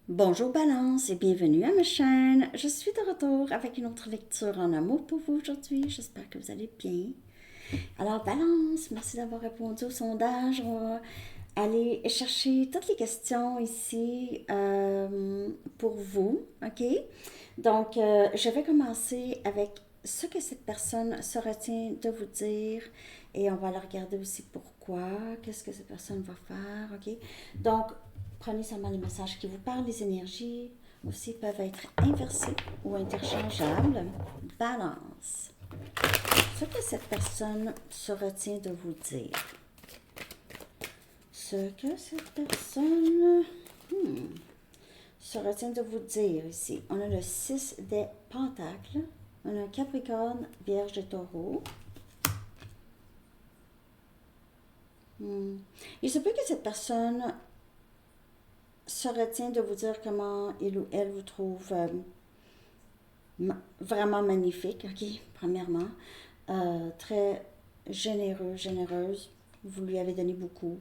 Bonjour Balance et bienvenue à ma chaîne. Je suis de retour avec une autre lecture en amour pour vous aujourd'hui. J'espère que vous allez bien. Alors Balance, merci d'avoir répondu au sondage. On va aller chercher toutes les questions ici pour vous, ok? Donc, je vais commencer avec ce que cette personne se retient de vous dire et on va aller regarder aussi pourquoi, qu'est-ce que cette personne va faire, ok? Donc, prenez seulement les messages qui vous parlent, les énergies aussi peuvent être inversées ou interchangeables. Balance. Ce que cette personne se retient de vous dire. Ce que cette personne se retient de vous dire ici. On a le 6 des Pentacles. On a un Capricorne, Vierge et Taureau. Il se peut que cette personne se retient de vous dire comment il ou elle vous trouve vraiment magnifique, ok, premièrement. Très généreux, généreuse. Vous lui avez donné beaucoup.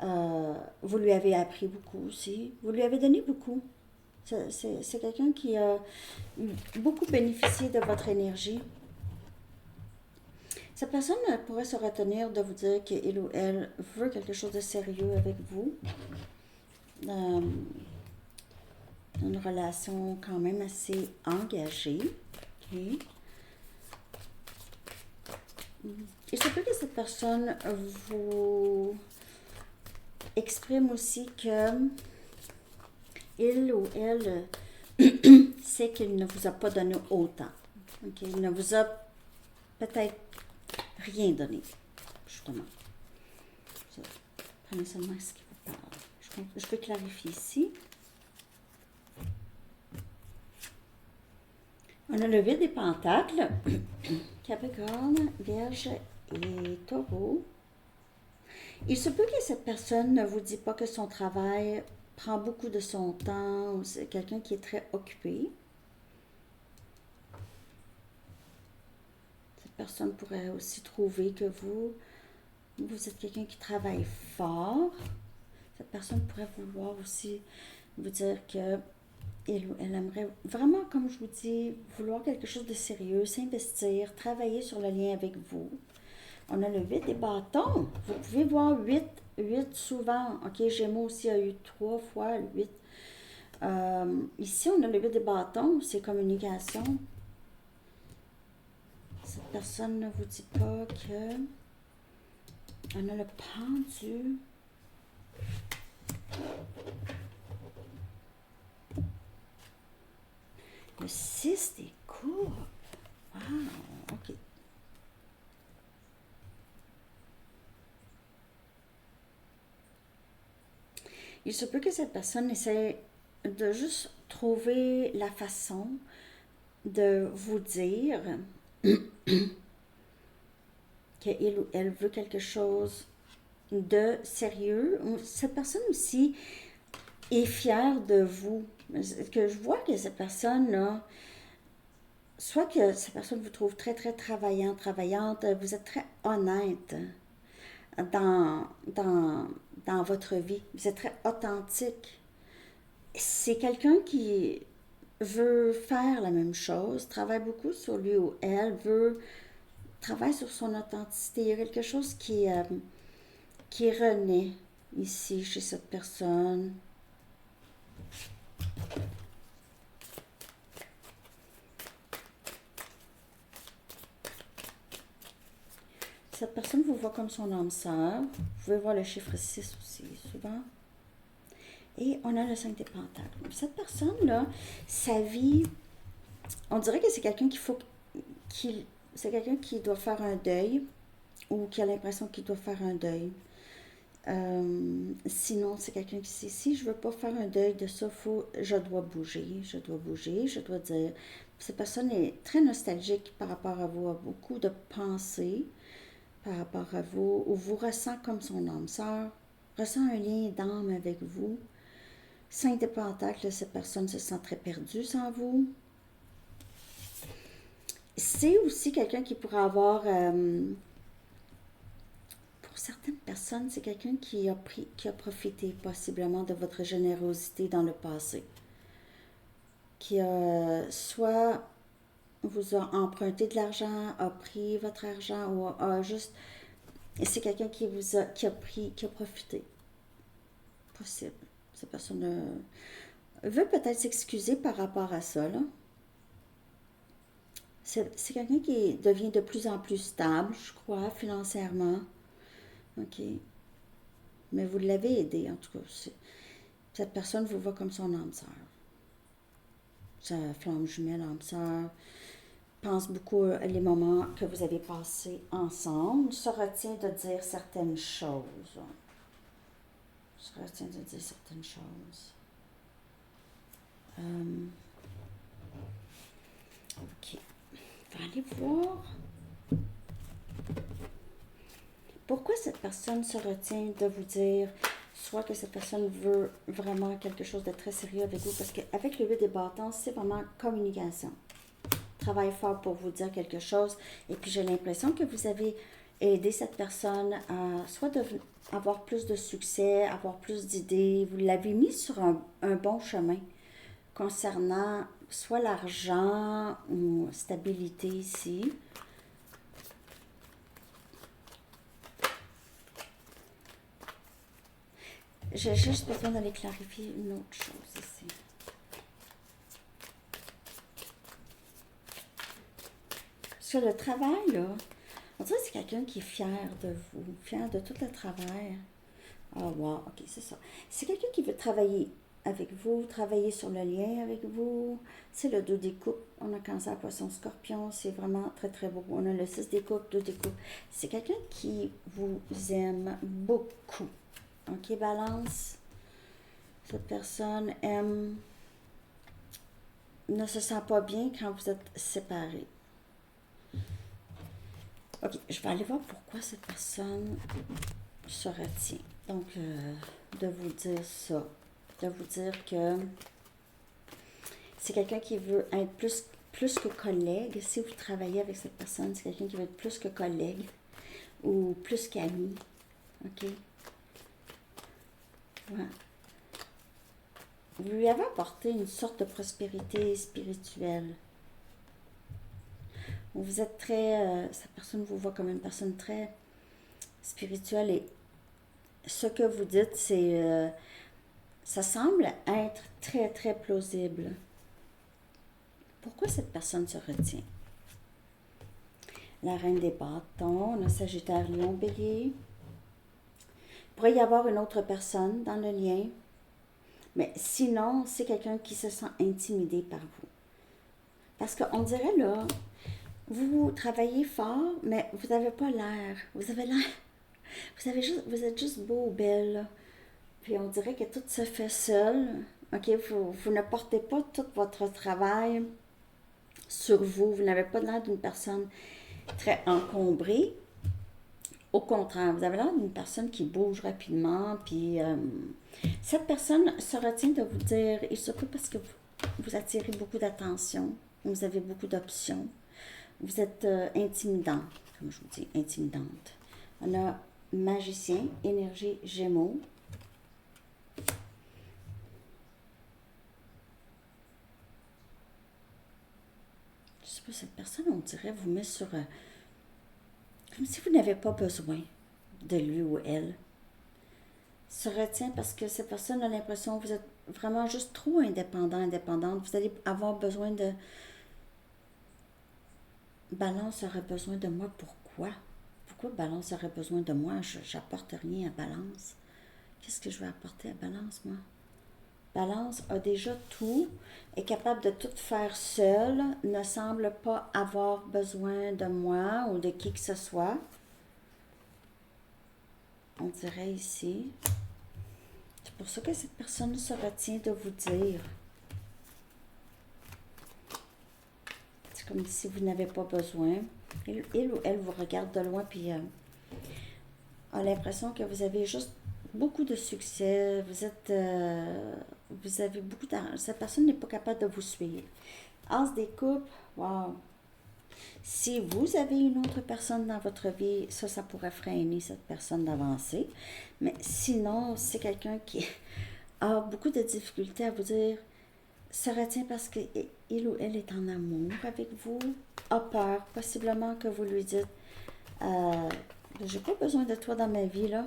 Vous lui avez appris beaucoup aussi. Vous lui avez donné beaucoup. C'est quelqu'un qui a beaucoup bénéficié de votre énergie. Cette personne pourrait se retenir de vous dire qu'il ou elle veut quelque chose de sérieux avec vous. Une relation quand même assez engagée. Okay. Il se peut que cette personne vous exprime aussi que il ou elle sait qu'il ne vous a pas donné autant. Okay. Il ne vous a peut-être rien donné, justement. Prenez seulement ce qui vous parle. Je peux clarifier ici. On a le 8 des Pentacles, Capricorne, Vierge et Taureau. Il se peut que cette personne ne vous dit pas que son travail prend beaucoup de son temps, ou c'est quelqu'un qui est très occupé. Cette personne pourrait aussi trouver que vous êtes quelqu'un qui travaille fort. Cette personne pourrait vouloir aussi vous dire que elle aimerait vraiment, comme je vous dis, vouloir quelque chose de sérieux, s'investir, travailler sur le lien avec vous. On a le 8 des bâtons. Vous pouvez voir 8 souvent. Ok, Gémeaux aussi a eu 3 fois le 8. Ici, on a le 8 des bâtons, c'est communication. Cette personne ne vous dit pas que... On a le pendu. Le 6 des coupes. Wow, ok. Il se peut que cette personne essaie de juste trouver la façon de vous dire qu'il ou elle veut quelque chose de sérieux. Cette personne aussi est fière de vous. Que je vois que cette personne-là, soit que cette personne vous trouve très, très travaillante, vous êtes très honnête dans votre vie. Vous êtes très authentique. C'est quelqu'un qui veut faire la même chose, travaille beaucoup sur lui ou elle, travaille sur son authenticité. Il y a quelque chose qui renaît ici chez cette personne. Cette personne vous voit comme son âme sœur. Vous pouvez voir le chiffre 6 aussi, souvent. Et on a le 5 des Pentacles. Cette personne-là, sa vie, on dirait que c'est quelqu'un c'est quelqu'un qui doit faire un deuil ou qui a l'impression qu'il doit faire un deuil. Sinon, c'est quelqu'un qui sait, si je veux pas faire un deuil de ça, je dois bouger, je dois dire. Cette personne est très nostalgique par rapport à vous, a beaucoup de pensées par rapport à vous, ou vous ressent comme son âme sœur, ressent un lien d'âme avec vous. 5 de Pentacles, cette personne se sent très perdue sans vous. C'est aussi quelqu'un qui pourrait avoir, pour certaines personnes, c'est quelqu'un qui a profité possiblement de votre générosité dans le passé. Qui a soit vous a emprunté de l'argent, a pris votre argent ou a juste. Et c'est quelqu'un qui a profité. Possible. Cette personne veut peut-être s'excuser par rapport à ça, là. C'est quelqu'un qui devient de plus en plus stable, je crois, financièrement. OK. Mais vous l'avez aidé, en tout cas. Cette personne vous voit comme son âme sœur. Sa flamme jumelle, âme sœur. Pense beaucoup les moments que vous avez passés ensemble. Se retient de dire certaines choses. Se retient de dire certaines choses. OK. On va aller voir. Pourquoi cette personne se retient de vous dire, soit que cette personne veut vraiment quelque chose de très sérieux avec vous, parce qu'avec le 8 des bâtons, c'est vraiment communication. Travaille fort pour vous dire quelque chose, et puis j'ai l'impression que vous avez aidé cette personne à soit avoir plus de succès, avoir plus d'idées, vous l'avez mis sur un bon chemin concernant soit l'argent ou stabilité ici. J'ai juste besoin d'aller clarifier une autre chose ici. Sur le travail, là, on dirait que c'est quelqu'un qui est fier de vous, fier de tout le travail. Ah, wow, ok, c'est ça. C'est quelqu'un qui veut travailler avec vous, travailler sur le lien avec vous. C'est le 2 des coupes. On a Cancer, Poisson, Scorpion. C'est vraiment très, très beau. On a le 6 des coupes, 2 des coupes. C'est quelqu'un qui vous aime beaucoup. Ok, Balance. Cette personne ne se sent pas bien quand vous êtes séparés. Ok, je vais aller voir pourquoi cette personne se retient. Donc, de vous dire ça. De vous dire que c'est quelqu'un qui veut être plus que collègue. Si vous travaillez avec cette personne, c'est quelqu'un qui veut être plus que collègue ou plus qu'ami. Ok? Ouais. Vous lui avez apporté une sorte de prospérité spirituelle. Vous êtes très... cette personne vous voit comme une personne très spirituelle et ce que vous dites, c'est... ça semble être très, très plausible. Pourquoi cette personne se retient? La reine des bâtons, le Sagittaire, Lion, Bélier. Il pourrait y avoir une autre personne dans le lien. Mais sinon, c'est quelqu'un qui se sent intimidé par vous. Parce qu'on dirait là, vous travaillez fort, mais vous n'avez pas l'air. Vous avez l'air. Vous êtes juste beau ou belle. Là. Puis on dirait que tout se fait seul. OK, vous ne portez pas tout votre travail sur vous. Vous n'avez pas l'air d'une personne très encombrée. Au contraire, vous avez l'air d'une personne qui bouge rapidement. Puis cette personne se retient de vous dire, et surtout parce que vous attirez beaucoup d'attention, vous avez beaucoup d'options, vous êtes intimidant, comme je vous dis, intimidante. On a magicien, énergie, gémeaux. Je sais pas, cette personne, on dirait, vous met sur... comme si vous n'avez pas besoin de lui ou elle. Se retient parce que cette personne a l'impression que vous êtes vraiment juste trop indépendante. Vous allez avoir besoin de... Balance aurait besoin de moi. Pourquoi? Pourquoi Balance aurait besoin de moi? J'apporte rien à Balance. Qu'est-ce que je vais apporter à Balance, moi? Balance a déjà tout, est capable de tout faire seule, ne semble pas avoir besoin de moi ou de qui que ce soit. On dirait ici. C'est pour ça que cette personne se retient de vous dire. C'est comme si vous n'avez pas besoin. Il ou elle vous regarde de loin puis a l'impression que vous avez juste beaucoup de succès. Vous avez beaucoup d'argent. Cette personne n'est pas capable de vous suivre. As des coupes, wow. Si vous avez une autre personne dans votre vie, ça pourrait freiner cette personne d'avancer. Mais sinon, c'est quelqu'un qui a beaucoup de difficultés à vous dire, se retient parce qu'il ou elle est en amour avec vous, a peur, possiblement que vous lui dites, j'ai pas besoin de toi dans ma vie, là.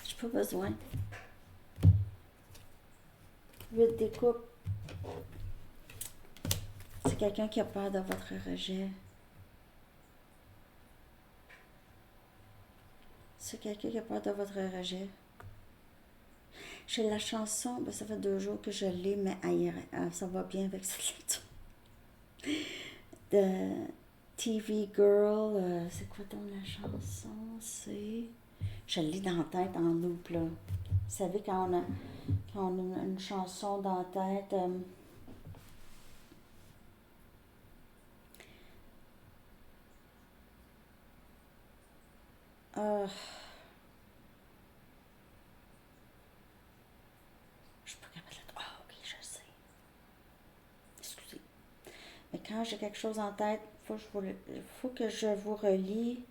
J'ai pas besoin. 8 des coupes. C'est quelqu'un qui a peur de votre rejet. C'est quelqu'un qui a peur de votre rejet. J'ai la chanson, ben ça fait 2 jours que je l'ai, mais ça va bien avec cette lecture. De TV Girl, c'est quoi donc la chanson? C'est... Je l'ai dans la tête en loop, là. Vous savez, quand on a une chanson dans la tête... je suis pas capable de... Ah, ok, je sais. Excusez. Mais quand j'ai quelque chose en tête, faut que je vous relie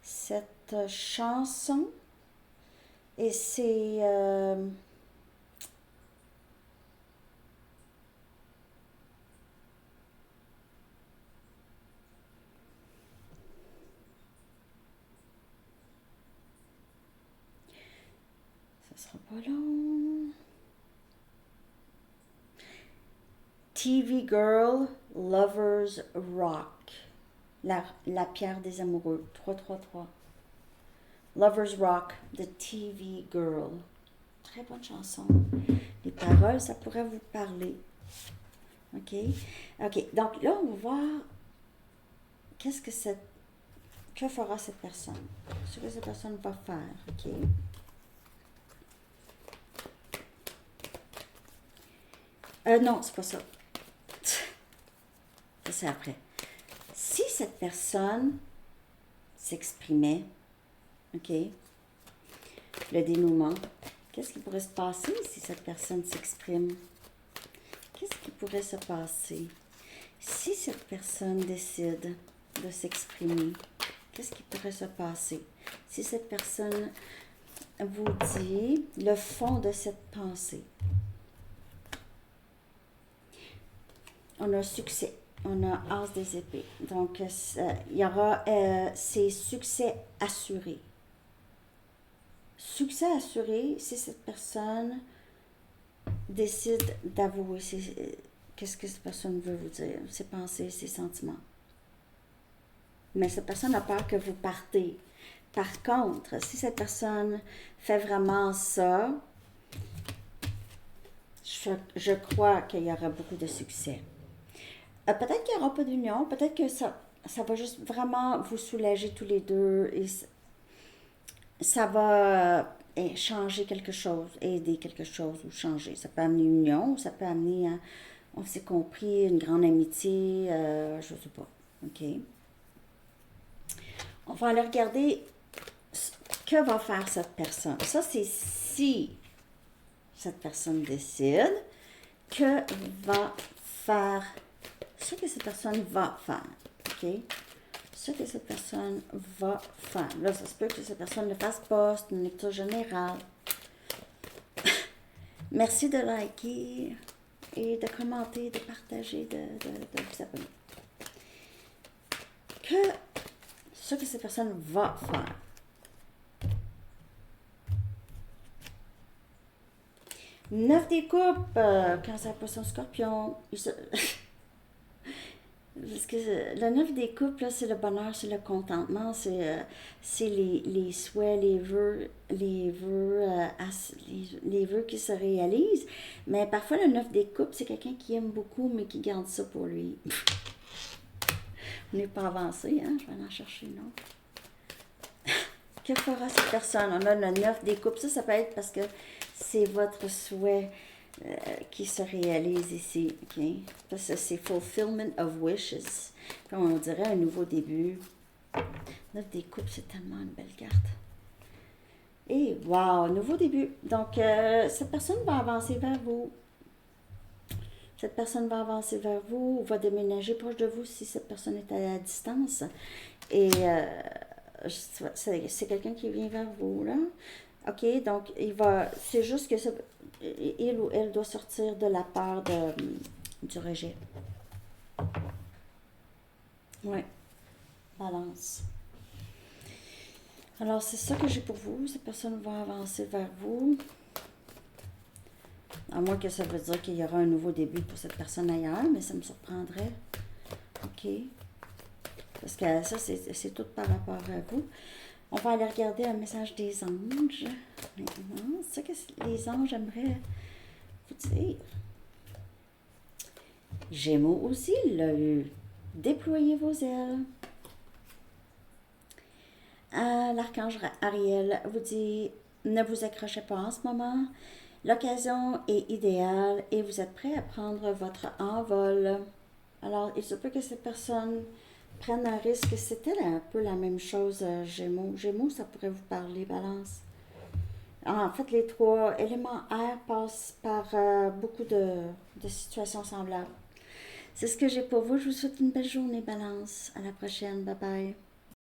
cette chanson. Et c'est... ça sera pas long. TV Girl, Lovers Rock. La pierre des amoureux. 333. Lovers Rock, The TV Girl. Très bonne chanson. Les paroles, ça pourrait vous parler. OK? OK. Donc là, on va voir que fera cette personne. Ce que cette personne va faire. OK? Non, c'est pas ça. Ça, c'est après. Si cette personne s'exprimait, OK, le dénouement, qu'est-ce qui pourrait se passer si cette personne s'exprime? Qu'est-ce qui pourrait se passer si cette personne décide de s'exprimer? Qu'est-ce qui pourrait se passer si cette personne vous dit le fond de cette pensée? On a succès. On a As des épées. Donc, il y aura ces succès assurés. Succès assuré si cette personne décide d'avouer qu'est-ce que cette personne veut vous dire, ses pensées, ses sentiments. Mais cette personne a peur que vous partez. Par contre, si cette personne fait vraiment ça, je crois qu'il y aura beaucoup de succès. Peut-être qu'il n'y aura pas d'union, peut-être que ça va juste vraiment vous soulager tous les deux et ça va changer quelque chose, aider quelque chose ou changer. Ça peut amener une union, ça peut amener, on s'est compris, une grande amitié, je ne sais pas. OK? On va aller regarder que va faire cette personne. Ça, c'est si cette personne décide que va faire ce que cette personne va faire. OK? Ce que cette personne va faire. Là, ça se peut que cette personne ne fasse pas. C'est une lecture générale. Merci de liker et de commenter, de partager, de vous abonner. Ce que cette personne va faire. Neuf des coupes, quand ça passe en scorpion. Parce que le 9 des coupes, là, c'est le bonheur, c'est le contentement, c'est les souhaits, les vœux qui se réalisent. Mais parfois, le 9 des coupes, c'est quelqu'un qui aime beaucoup, mais qui garde ça pour lui. On n'est pas avancé, hein? Je vais en chercher une autre. Que fera cette personne? On a le 9 des coupes. Ça peut être parce que c'est votre souhait qui se réalise ici, ok? Parce que c'est fulfillment of wishes. Comme on dirait un nouveau début. 9 des coupes, c'est tellement une belle carte. Et wow, nouveau début. Donc, cette personne va avancer vers vous. Cette personne va avancer vers vous ou va déménager proche de vous si cette personne est à distance. Et c'est quelqu'un qui vient vers vous, là. OK, donc c'est juste que il ou elle doit sortir de la peur du rejet. Ouais, balance. Alors, c'est ça que j'ai pour vous. Cette personne va avancer vers vous. À moins que ça veut dire qu'il y aura un nouveau début pour cette personne ailleurs, mais ça me surprendrait. OK. Parce que ça, c'est tout par rapport à vous. On va aller regarder un message des anges. Maintenant, c'est ça que les anges aimeraient vous dire. Gémeaux aussi l'a eu. Déployez vos ailes. L'archange Ariel vous dit, ne vous accrochez pas en ce moment. L'occasion est idéale et vous êtes prêt à prendre votre envol. Alors, il se peut que cette personne prenne un risque. C'était un peu la même chose, Gémeaux. Gémeaux, ça pourrait vous parler, Balance. En fait, les trois éléments air passent par beaucoup de situations semblables. C'est ce que j'ai pour vous. Je vous souhaite une belle journée, Balance. À la prochaine. Bye bye.